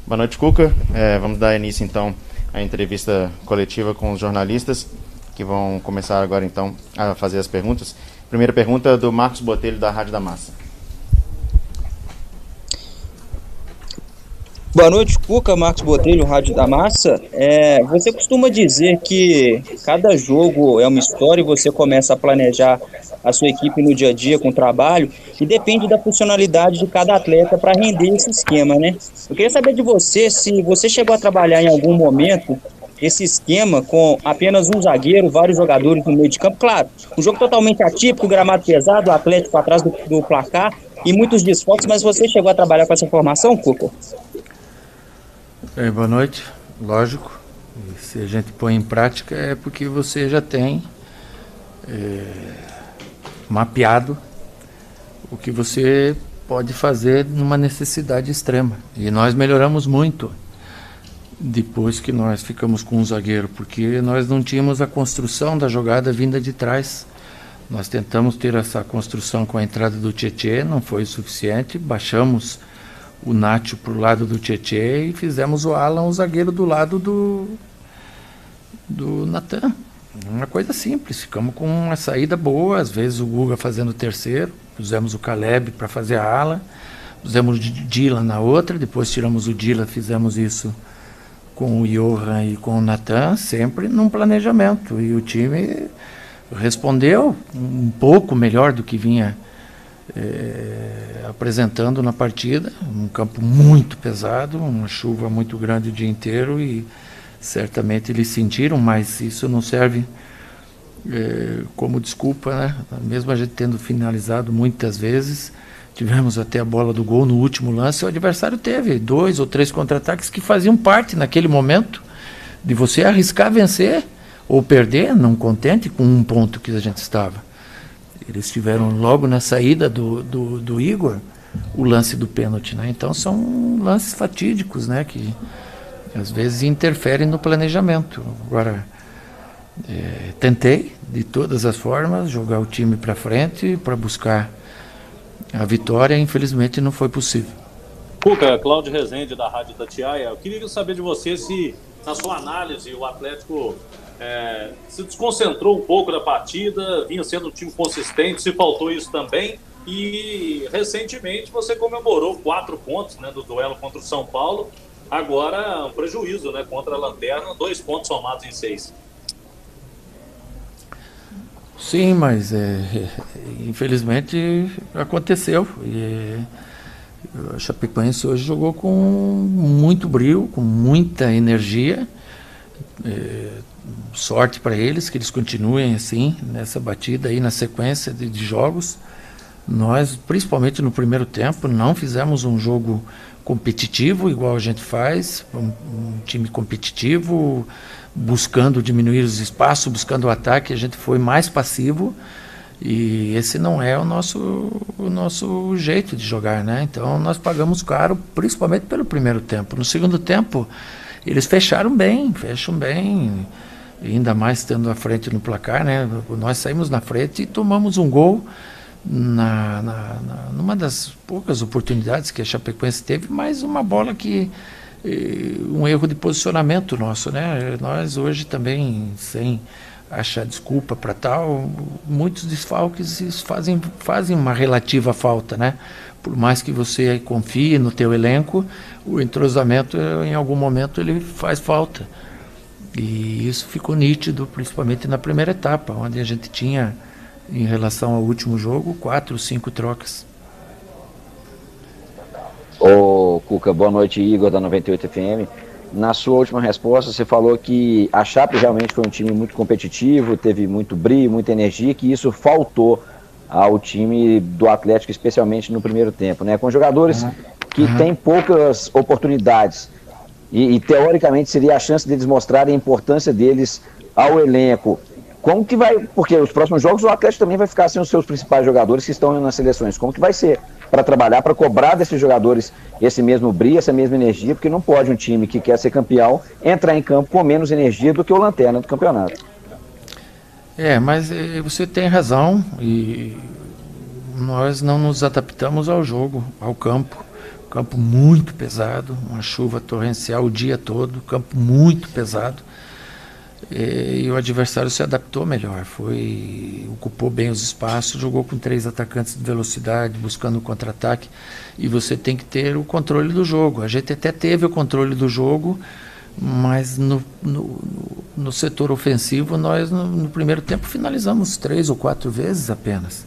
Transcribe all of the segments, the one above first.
Boa noite, Cuca. Vamos dar início então à entrevista coletiva com os jornalistas que vão começar agora então a fazer as perguntas. Primeira pergunta do Marcos Botelho, da Rádio da Massa. Boa noite, Cuca. Marcos Botelho, Rádio da Massa. Você costuma dizer que cada jogo é uma história e você começa a planejar a sua equipe no dia a dia com o trabalho e depende da funcionalidade de cada atleta para render esse esquema, né? Eu queria saber de você se você chegou a trabalhar em algum momento esse esquema com apenas um zagueiro, vários jogadores no meio de campo. Claro, um jogo totalmente atípico, gramado pesado, o Atlético atrás do placar e muitos desfalques, mas você chegou a trabalhar com essa formação, Cuca? Boa noite, lógico, se a gente põe em prática é porque você já tem mapeado o que você pode fazer numa necessidade extrema, e nós melhoramos muito depois que nós ficamos com um zagueiro, porque nós não tínhamos a construção da jogada vinda de trás. Nós tentamos ter essa construção com a entrada do Tietê, não foi o suficiente, baixamos o Nacho para o lado do Tietê e fizemos o Alan, o zagueiro, do lado do Natan. Uma coisa simples, ficamos com uma saída boa, às vezes o Guga fazendo o terceiro, pusemos o Caleb para fazer a ala, pusemos o Dylan na outra, depois tiramos o Dylan, fizemos isso com o Johan e com o Natan, sempre num planejamento, e o time respondeu um pouco melhor do que vinha apresentando na partida. Um campo muito pesado, uma chuva muito grande o dia inteiro, e certamente eles sentiram, mas isso não serve como desculpa, né? Mesmo a gente tendo finalizado muitas vezes, tivemos até a bola do gol no último lance, o adversário teve 2 ou 3 contra-ataques que faziam parte naquele momento de você arriscar vencer ou perder, não contente com um ponto que a gente estava. Eles tiveram logo na saída do Igor o lance do pênalti, né? Então são lances fatídicos, né? Que às vezes interferem no planejamento. Agora, tentei de todas as formas jogar o time para frente para buscar a vitória, infelizmente não foi possível. Cuca, Cláudio Rezende, da Rádio Itatiaia. Eu queria saber de você se, na sua análise, o Atlético se desconcentrou um pouco da partida, vinha sendo um time consistente, se faltou isso também. E recentemente você comemorou 4 pontos, né, do duelo contra o São Paulo. Agora um prejuízo, né, contra a Lanterna, 2 pontos somados em 6. Sim, mas infelizmente aconteceu. A Chapecoense hoje jogou com muito brio, com muita energia. Sorte para eles, que eles continuem assim, nessa batida aí, na sequência de jogos. Nós, principalmente no primeiro tempo, não fizemos um jogo competitivo, igual a gente faz, um time competitivo, buscando diminuir os espaços, buscando o ataque. A gente foi mais passivo, e esse não é o nosso jeito de jogar, né? Então nós pagamos caro, principalmente pelo primeiro tempo. No segundo tempo, eles fecham bem, ainda mais estando à frente no placar, né? Nós saímos na frente e tomamos um gol numa das poucas oportunidades que a Chapecoense teve, mas uma bola que um erro de posicionamento nosso, né? Nós hoje também, sem achar desculpa para tal, muitos desfalques fazem uma relativa falta, né? Por mais que você confie no teu elenco, o entrosamento em algum momento ele faz falta, e isso ficou nítido principalmente na primeira etapa, onde a gente tinha, em relação ao último jogo, 4 ou 5 trocas. Ô Cuca, boa noite, Igor da 98 FM. Na sua última resposta você falou que a Chape realmente foi um time muito competitivo, teve muito brilho, muita energia, que isso faltou ao time do Atlético, especialmente no primeiro tempo, né? Com jogadores que têm poucas oportunidades, e teoricamente seria a chance deles mostrarem a importância deles ao elenco. Como que vai, porque os próximos jogos o Atlético também vai ficar sem os seus principais jogadores que estão nas seleções. Como que vai ser para trabalhar, para cobrar desses jogadores esse mesmo brilho, essa mesma energia? Porque não pode um time que quer ser campeão entrar em campo com menos energia do que o Lanterna do campeonato. Mas você tem razão, e nós não nos adaptamos ao jogo, ao campo. O campo muito pesado, uma chuva torrencial o dia todo, campo muito pesado. E o adversário se adaptou melhor, ocupou bem os espaços, jogou com 3 atacantes de velocidade, buscando o contra-ataque, e você tem que ter o controle do jogo. A gente até teve o controle do jogo, mas no setor ofensivo nós no primeiro tempo finalizamos 3 ou 4 vezes apenas.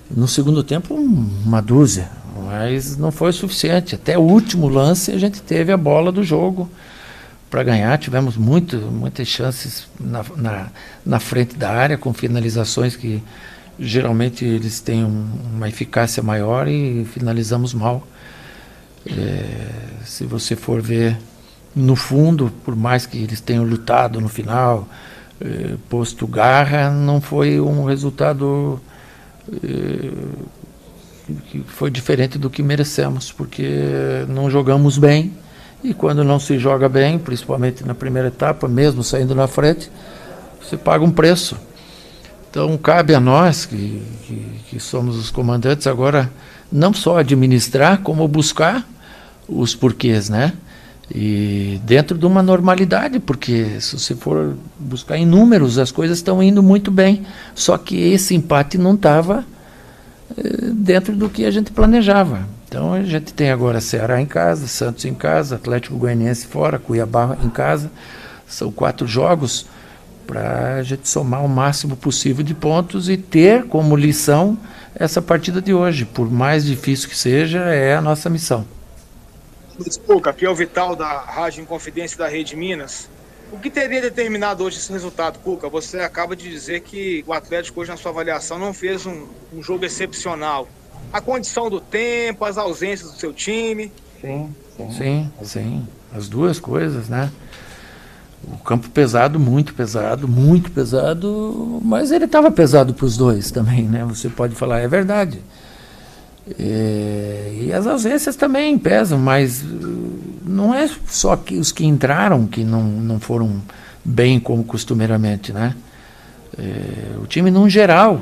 No segundo tempo uma dúzia, mas não foi o suficiente. Até o último lance a gente teve a bola do jogo para ganhar, tivemos muitas chances na frente da área, com finalizações que geralmente eles têm uma eficácia maior, e finalizamos mal. Se você for ver no fundo, por mais que eles tenham lutado no final, posto garra, não foi um resultado que foi diferente do que merecemos, porque não jogamos bem. E quando não se joga bem, principalmente na primeira etapa, mesmo saindo na frente, você paga um preço. Então cabe a nós, que somos os comandantes, agora não só administrar, como buscar os porquês, né? E dentro de uma normalidade, porque se você for buscar em números, as coisas estão indo muito bem, só que esse empate não estava dentro do que a gente planejava. Então a gente tem agora Ceará em casa, Santos em casa, Atlético Goianiense fora, Cuiabá em casa. São 4 jogos para a gente somar o máximo possível de pontos e ter como lição essa partida de hoje. Por mais difícil que seja, é a nossa missão. Desculpa, aqui é o Vital da Rádio Inconfidência da Rede Minas. O que teria determinado hoje esse resultado, Cuca? Você acaba de dizer que o Atlético hoje, na sua avaliação, não fez um jogo excepcional. A condição do tempo, as ausências do seu time. Sim. As duas coisas, né? O campo pesado, muito pesado, mas ele estava pesado para os dois também, né? Você pode falar, é verdade. E as ausências também pesam, mas não é só que os que entraram que não foram bem como costumeiramente, né? O time, num geral,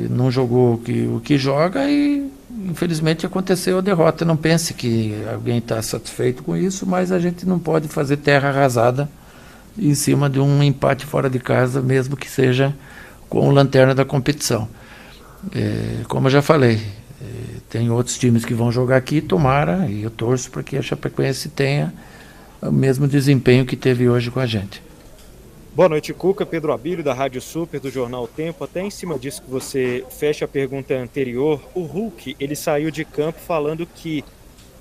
não jogou o que joga, e infelizmente aconteceu a derrota. Não pense que alguém está satisfeito com isso, mas a gente não pode fazer terra arrasada em cima de um empate fora de casa, mesmo que seja com o lanterna da competição. Como eu já falei, tem outros times que vão jogar aqui, tomara, e eu torço para que a Chapecoense tenha o mesmo desempenho que teve hoje com a gente. Boa noite, Cuca. Pedro Abílio, da Rádio Super, do Jornal Tempo. Até em cima disso que você fecha a pergunta anterior, o Hulk, ele saiu de campo falando que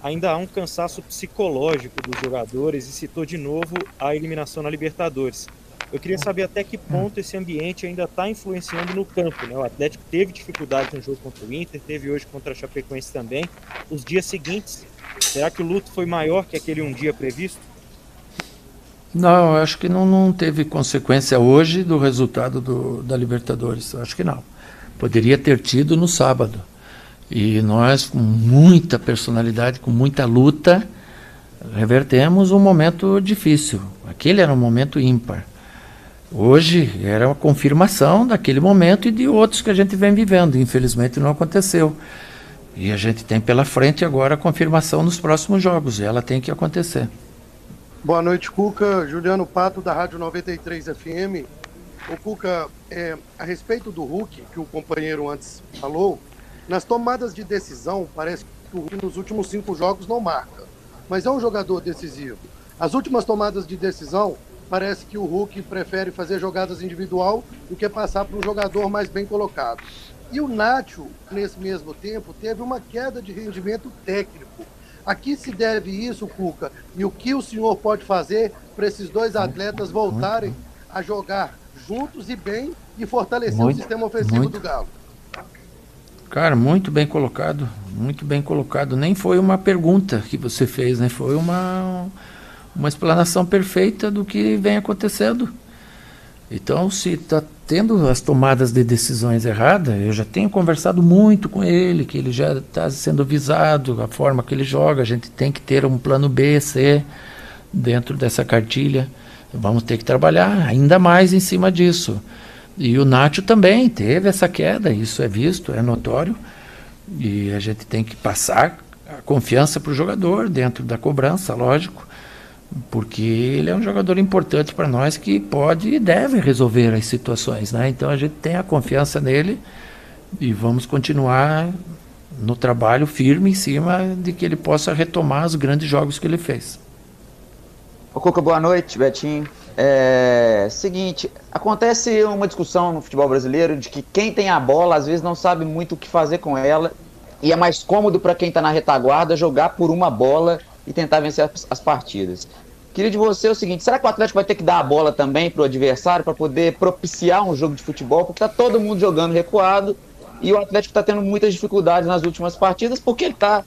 ainda há um cansaço psicológico dos jogadores e citou de novo a eliminação na Libertadores. Eu queria saber até que ponto esse ambiente ainda está influenciando no campo, né? O Atlético teve dificuldade no jogo contra o Inter, teve hoje contra a Chapecoense também. Os dias seguintes, será que o luto foi maior que aquele um dia previsto? Não, eu acho que não teve consequência hoje do resultado da Libertadores. Eu acho que não. Poderia ter tido no sábado. E nós, com muita personalidade, com muita luta, revertemos um momento difícil. Aquele era um momento ímpar. Hoje era uma confirmação daquele momento e de outros que a gente vem vivendo. Infelizmente não aconteceu. E a gente tem pela frente agora a confirmação nos próximos jogos. E ela tem que acontecer. Boa noite, Cuca. Juliano Pato, da Rádio 93 FM. O Cuca, a respeito do Hulk, que o companheiro antes falou, nas tomadas de decisão, parece que o Hulk nos últimos 5 jogos não marca, mas é um jogador decisivo. As últimas tomadas de decisão, parece que o Hulk prefere fazer jogadas individual do que passar para um jogador mais bem colocado. E o Nacho, nesse mesmo tempo, teve uma queda de rendimento técnico. A que se deve isso, Cuca? E o que o senhor pode fazer para esses dois atletas voltarem a jogar juntos e bem e fortalecer o sistema ofensivo do Galo? Cara, muito bem colocado, muito bem colocado. Nem foi uma pergunta que você fez, né? Foi uma explanação perfeita do que vem acontecendo. Então, se está tendo as tomadas de decisões erradas, eu já tenho conversado muito com ele, que ele já está sendo visado, a forma que ele joga, a gente tem que ter um plano B, C, dentro dessa cartilha. Vamos ter que trabalhar ainda mais em cima disso. E o Nacho também teve essa queda, isso é visto, é notório, e a gente tem que passar a confiança para o jogador, dentro da cobrança, lógico, porque ele é um jogador importante para nós que pode e deve resolver as situações, né? Então a gente tem a confiança nele e vamos continuar no trabalho firme em cima de que ele possa retomar os grandes jogos que ele fez. Ô Cuca, boa noite, Betinho. Seguinte, acontece uma discussão no futebol brasileiro de que quem tem a bola às vezes não sabe muito o que fazer com ela e é mais cômodo para quem está na retaguarda jogar por uma bola e tentar vencer as partidas. Queria de você o seguinte, será que o Atlético vai ter que dar a bola também para o adversário para poder propiciar um jogo de futebol? Porque está todo mundo jogando recuado e o Atlético está tendo muitas dificuldades nas últimas partidas porque ele está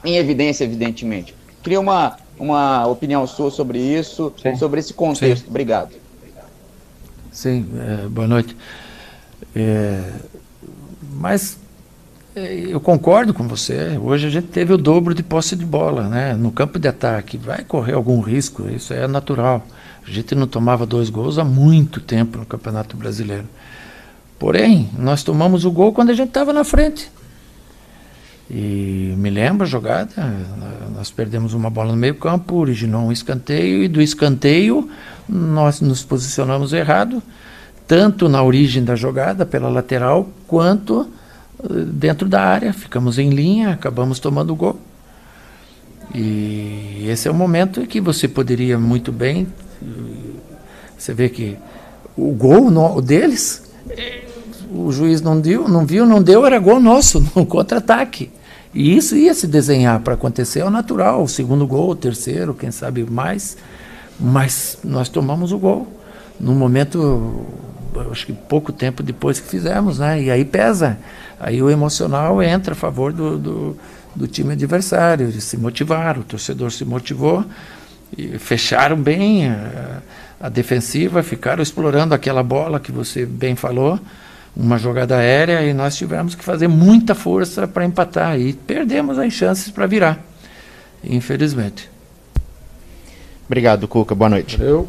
em evidência, evidentemente. Queria uma opinião sua sobre isso, sim, sobre esse contexto. Sim. Obrigado. Sim, boa noite. Mas eu concordo com você. Hoje a gente teve o dobro de posse de bola, né? No campo de ataque. Vai correr algum risco, isso é natural. A gente não tomava 2 gols há muito tempo no Campeonato Brasileiro. Porém, nós tomamos o gol quando a gente estava na frente. E me lembro a jogada, nós perdemos uma bola no meio campo, originou um escanteio, e do escanteio nós nos posicionamos errado, tanto na origem da jogada, pela lateral, quanto dentro da área. Ficamos em linha, acabamos tomando o gol. E esse é o momento em que você poderia muito bem, você vê que o gol deles, o juiz não deu, era gol nosso, no contra-ataque. E isso ia se desenhar para acontecer ao natural, o segundo gol, o terceiro, quem sabe mais, mas nós tomamos o gol. No momento, acho que pouco tempo depois que fizemos, né? E aí pesa, aí o emocional entra a favor do time adversário, eles se motivaram, o torcedor se motivou, e fecharam bem a defensiva, ficaram explorando aquela bola que você bem falou, uma jogada aérea, e nós tivemos que fazer muita força para empatar e perdemos as chances para virar, infelizmente. Obrigado, Cuca. Boa noite. Valeu.